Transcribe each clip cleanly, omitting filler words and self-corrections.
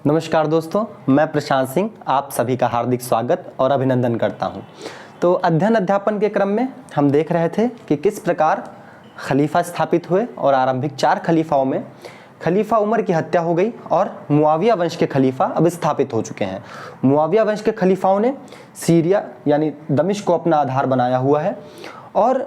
नमस्कार दोस्तों, मैं प्रशांत सिंह आप सभी का हार्दिक स्वागत और अभिनंदन करता हूं। तो अध्ययन अध्यापन के क्रम में हम देख रहे थे कि किस प्रकार खलीफा स्थापित हुए और आरंभिक 4 खलीफाओं में खलीफा उमर की हत्या हो गई और मुआविया वंश के खलीफा अब स्थापित हो चुके हैं। मुआविया वंश के खलीफाओं ने सीरिया यानी दमिश्क को अपना आधार बनाया हुआ है और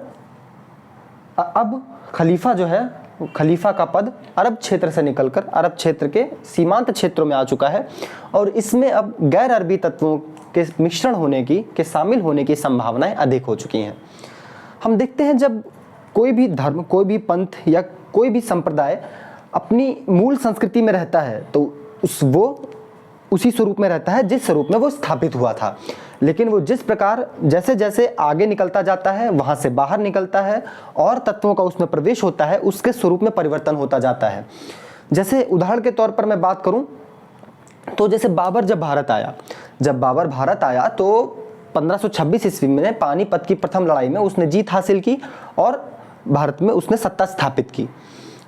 अब खलीफा जो है, खलीफा का पद अरब क्षेत्र से निकलकर अरब क्षेत्र के सीमांत क्षेत्रों में आ चुका है और इसमें अब गैर अरबी तत्वों के मिश्रण होने की, के शामिल होने की संभावनाएं अधिक हो चुकी हैं। हम देखते हैं जब कोई भी धर्म, कोई भी पंथ या कोई भी संप्रदाय अपनी मूल संस्कृति में रहता है तो वो उसी स्वरूप में रहता है जिस स्वरूप में वो स्थापित हुआ था। लेकिन वो जिस प्रकार जैसे जैसे आगे निकलता जाता है, वहाँ से बाहर निकलता है और तत्वों का उसमें प्रवेश होता है, उसके स्वरूप में परिवर्तन होता जाता है। जैसे उदाहरण के तौर पर मैं बात करूं तो जैसे बाबर जब बाबर भारत आया तो 1526 ईस्वी में पानीपत की प्रथम लड़ाई में उसने जीत हासिल की और भारत में उसने सत्ता स्थापित की।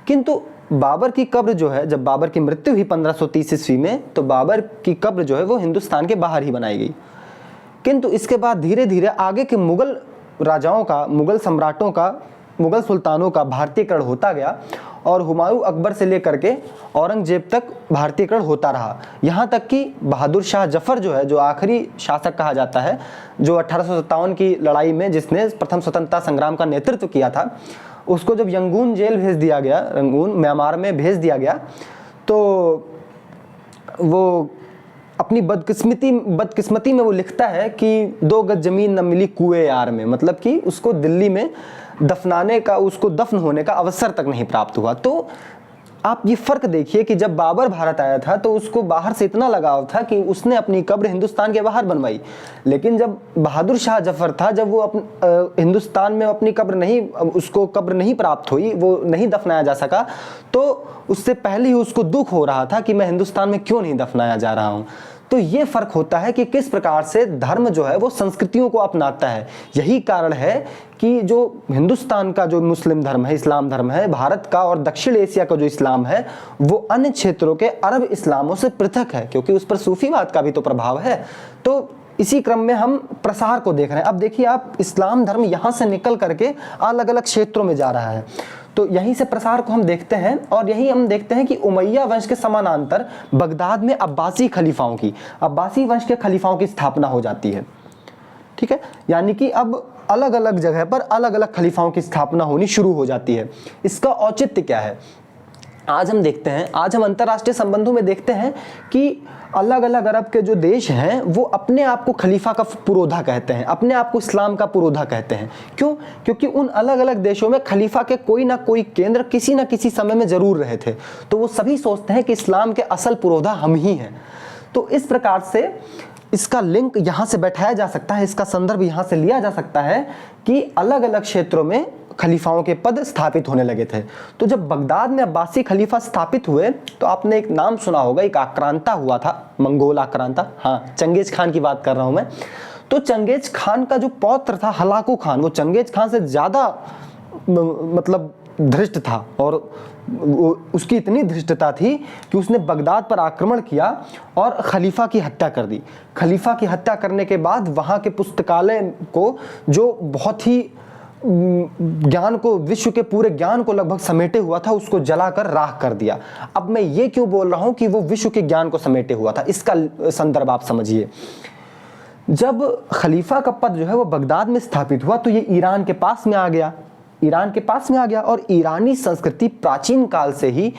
किंतु बाबर की कब्र जो है, जब बाबर की मृत्यु हुई 1530 ईस्वी में, तो बाबर की कब्र जो है वो हिंदुस्तान के बाहर ही बनाई गई। किंतु इसके बाद धीरे धीरे आगे के मुगल राजाओं का, मुगल सम्राटों का, मुगल सुल्तानों का भारतीयकरण होता गया और हुमायूं अकबर से लेकर के औरंगजेब तक भारतीयकरण होता रहा। यहाँ तक कि बहादुर शाह जफर जो है, जो आखिरी शासक कहा जाता है, जो 1857 की लड़ाई में जिसने प्रथम स्वतंत्रता संग्राम का नेतृत्व किया था, उसको जब यंगून जेल भेज दिया गया, रंगून म्यांमार में भेज दिया गया, तो वो अपनी बदकिस्मती में वो लिखता है कि 2 गज जमीन न मिली कुएं यार में, मतलब कि उसको दिल्ली में दफनाने का, उसको दफन होने का अवसर तक नहीं प्राप्त हुआ। तो आप ये फर्क देखिए कि जब बाबर भारत आया था तो उसको बाहर से इतना लगाव था कि उसने अपनी कब्र हिंदुस्तान के बाहर बनवाई। लेकिन जब बहादुर शाह जफर था, जब वो हिंदुस्तान में अपनी उसको कब्र नहीं प्राप्त हुई, वो नहीं दफनाया जा सका, तो उससे पहले ही उसको दुख हो रहा था कि मैं हिंदुस्तान में क्यों नहीं दफनाया जा रहा हूँ। तो ये फर्क होता है कि किस प्रकार से धर्म जो है वो संस्कृतियों को अपनाता है। यही कारण है कि जो हिंदुस्तान का जो मुस्लिम धर्म है, इस्लाम धर्म है, भारत का और दक्षिण एशिया का जो इस्लाम है, वो अन्य क्षेत्रों के अरब इस्लामों से पृथक है, क्योंकि उस पर सूफीवाद का भी तो प्रभाव है। तो इसी क्रम में हम प्रसार को देख रहे हैं। अब देखिए आप, इस्लाम धर्म यहाँ से निकल करके अलग अलग क्षेत्रों में जा रहा है, तो यहीं से प्रसार को हम देखते हैं। और यही हम देखते हैं कि उमैया वंश के समानांतर बगदाद में अब्बासी वंश के खलीफाओं की स्थापना हो जाती है। ठीक है, यानी कि अब अलग अलग जगह पर अलग अलग खलीफाओं की स्थापना होनी शुरू हो जाती है। इसका औचित्य क्या है, आज हम अंतरराष्ट्रीय संबंधों में देखते हैं कि अलग अलग अरब के जो देश हैं वो अपने आप को खलीफा का पुरोधा कहते हैं, अपने आप को इस्लाम का पुरोधा कहते हैं। क्यों? क्योंकि उन अलग अलग देशों में खलीफा के कोई ना कोई केंद्र किसी ना किसी समय में जरूर रहे थे, तो वो सभी सोचते हैं कि इस्लाम के असल पुरोधा हम ही हैं। तो इस प्रकार से इसका लिंक यहाँ से बैठाया जा सकता है, इसका संदर्भ यहाँ से लिया जा सकता है कि अलग अलग क्षेत्रों में खलीफाओं के पद स्थापित होने लगे थे। तो जब बगदाद में अब्बासी खलीफा स्थापित हुए तो आपने एक नाम सुना होगा, एक आक्रांता हुआ था, मंगोल आक्रांता, हाँ चंगेज खान की बात कर रहा हूं मैं। तो चंगेज खान का जो पौत्र था हलाकू खान, वो चंगेज खान से ज्यादा मतलब धृष्ट था और उसकी इतनी धृष्टता थी कि उसने बगदाद पर आक्रमण किया और खलीफा की हत्या कर दी। खलीफा की हत्या करने के बाद वहां के पुस्तकालय को, जो बहुत ही ज्ञान को, विश्व के पूरे ज्ञान को लगभग समेटे हुआ था, उसको जलाकर राख कर दिया। अब मैं ये क्यों बोल रहा हूं कि वो विश्व के ज्ञान को समेटे हुआ था, इसका संदर्भ आप समझिए। जब खलीफा का पद जो है वो बगदाद में स्थापित हुआ तो ये ईरान के पास में आ गया और ईरानी संस्कृति प्राचीन काल से ही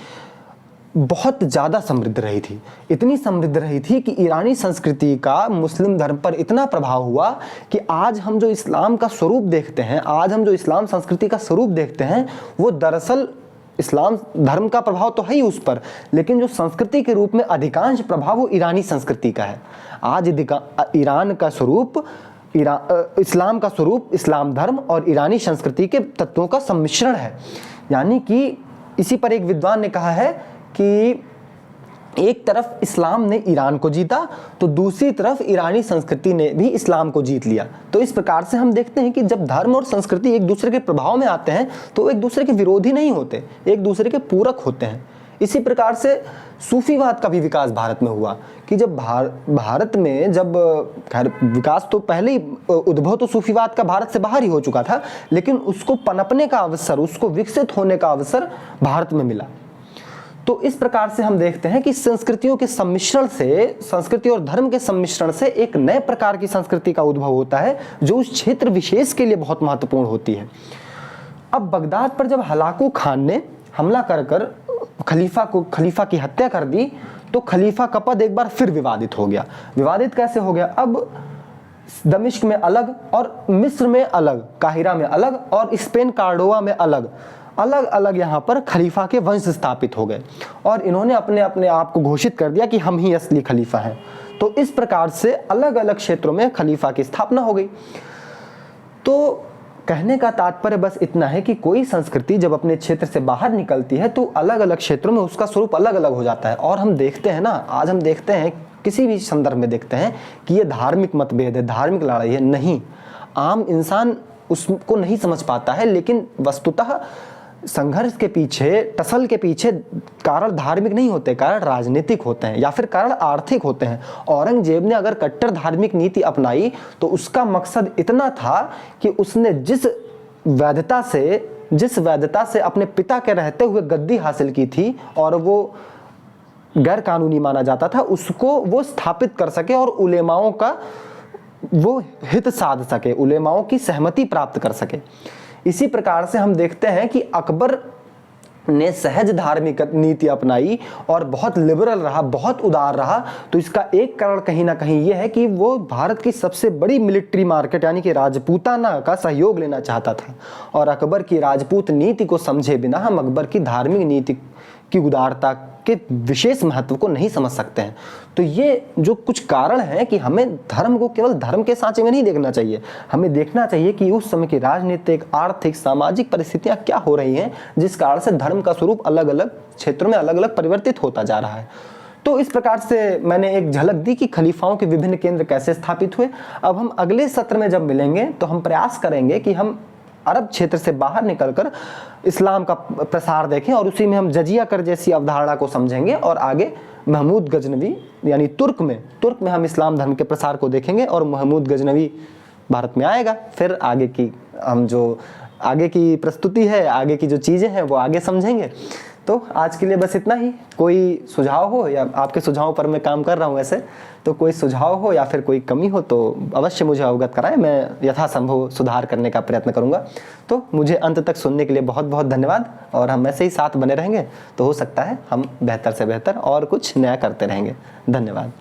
बहुत ज़्यादा समृद्ध रही थी। इतनी समृद्ध रही थी कि ईरानी संस्कृति का मुस्लिम धर्म पर इतना प्रभाव हुआ कि आज हम जो इस्लाम का स्वरूप देखते हैं, आज हम जो इस्लाम संस्कृति का स्वरूप देखते हैं, वो दरअसल इस्लाम धर्म का प्रभाव तो है ही उस पर, लेकिन जो संस्कृति के रूप में अधिकांश प्रभाव वो ईरानी संस्कृति का है। आज ईरान का स्वरूप, इस्लाम का स्वरूप इस्लाम धर्म और ईरानी संस्कृति के तत्वों का सम्मिश्रण है। यानी कि इसी पर एक विद्वान ने कहा है कि एक तरफ इस्लाम ने ईरान को जीता तो दूसरी तरफ ईरानी संस्कृति ने भी इस्लाम को जीत लिया। तो इस प्रकार से हम देखते हैं कि जब धर्म और संस्कृति एक दूसरे के प्रभाव में आते हैं तो एक दूसरे के विरोधी नहीं होते, एक दूसरे के पूरक होते हैं, इसी प्रकार से सूफीवाद का भी विकास भारत में हुआ कि जब भारत में जब खैर विकास तो पहले ही उद्भव तो सूफीवाद का भारत से बाहर ही हो चुका था, लेकिन उसको पनपने का अवसर, उसको विकसित होने का अवसर भारत में मिला। तो इस प्रकार से हम देखते हैं कि संस्कृतियों के सम्मिश्रण से, संस्कृति और धर्म के सम्मिश्रण से एक नए प्रकार की संस्कृति का उद्भव होता है जो उस क्षेत्र विशेष के लिए बहुत महत्वपूर्ण होती है। अब बगदाद पर जब हलाकू खान ने हमला कर खलीफा की हत्या कर दी तो खलीफा का पद एक बार फिर विवादित हो गया। विवादित कैसे हो गया? अब दमिश्क में अलग और मिस्र में अलग, काहिरा में अलग और स्पेन कार्डोवा में अलग अलग यहाँ पर खलीफा के वंश स्थापित हो गए और इन्होंने अपने आप को घोषित कर दिया कि हम ही असली खलीफा हैं। तो इस प्रकार से अलग अलग क्षेत्रों में खलीफा की स्थापना हो गई। तो कहने का तात्पर्य बस इतना है कि कोई संस्कृति जब अपने क्षेत्र से बाहर निकलती है तो अलग अलग क्षेत्रों में उसका स्वरूप अलग अलग हो जाता है। और हम देखते हैं ना, आज हम देखते हैं किसी भी संदर्भ में देखते हैं कि ये धार्मिक मतभेद है, धार्मिक लड़ाई है। नहीं, आम इंसान उसको नहीं समझ पाता है, लेकिन वस्तुतः संघर्ष के पीछे, टसल के पीछे कारण धार्मिक नहीं होते, कारण राजनीतिक होते हैं या फिर कारण आर्थिक होते हैं। औरंगजेब ने अगर कट्टर धार्मिक नीति अपनाई तो उसका मकसद इतना था कि उसने जिस वैधता से अपने पिता के रहते हुए गद्दी हासिल की थी और वो गैर कानूनी माना जाता था, उसको वो स्थापित कर सके और उलेमाओं का वो हित साध सके, उलेमाओं की सहमति प्राप्त कर सके। इसी प्रकार से हम देखते हैं कि अकबर ने सहज धार्मिक नीति अपनाई और बहुत लिबरल रहा, बहुत उदार रहा। तो इसका एक कारण कहीं ना कहीं यह है कि वो भारत की सबसे बड़ी मिलिट्री मार्केट यानी कि राजपूताना का सहयोग लेना चाहता था और अकबर की राजपूत नीति को समझे बिना हम अकबर की धार्मिक नीति की उदारता के विशेष महत्व को नहीं समझ सकते हैं। तो ये जो कुछ कारण हैं कि हमें धर्म को केवल धर्म के सांचे में नहीं देखना चाहिए, हमें देखना चाहिए कि उस समय की राजनीतिक, आर्थिक, सामाजिक परिस्थितियां क्या हो रही हैं जिस कारण से धर्म का स्वरूप अलग अलग क्षेत्रों में अलग अलग परिवर्तित होता जा रहा है। तो इस प्रकार से मैंने एक झलक दी कि खलीफाओं के विभिन्न केंद्र कैसे स्थापित हुए। अब हम अगले सत्र में जब मिलेंगे तो हम प्रयास करेंगे कि हम अरब क्षेत्र से बाहर निकलकर इस्लाम का प्रसार देखें और उसी में हम जजिया कर जैसी अवधारणा को समझेंगे और आगे महमूद गजनवी यानी तुर्क में हम इस्लाम धर्म के प्रसार को देखेंगे और महमूद गजनवी भारत में आएगा। फिर आगे की प्रस्तुति है, आगे की जो चीज़ें हैं वो आगे समझेंगे। तो आज के लिए बस इतना ही। कोई सुझाव हो या आपके सुझावों पर मैं काम कर रहा हूँ ऐसे, तो कोई सुझाव हो या फिर कोई कमी हो तो अवश्य मुझे अवगत कराएं, मैं यथासंभव सुधार करने का प्रयत्न करूँगा। तो मुझे अंत तक सुनने के लिए बहुत बहुत धन्यवाद और हम ऐसे ही साथ बने रहेंगे तो हो सकता है हम बेहतर से बेहतर और कुछ नया करते रहेंगे। धन्यवाद।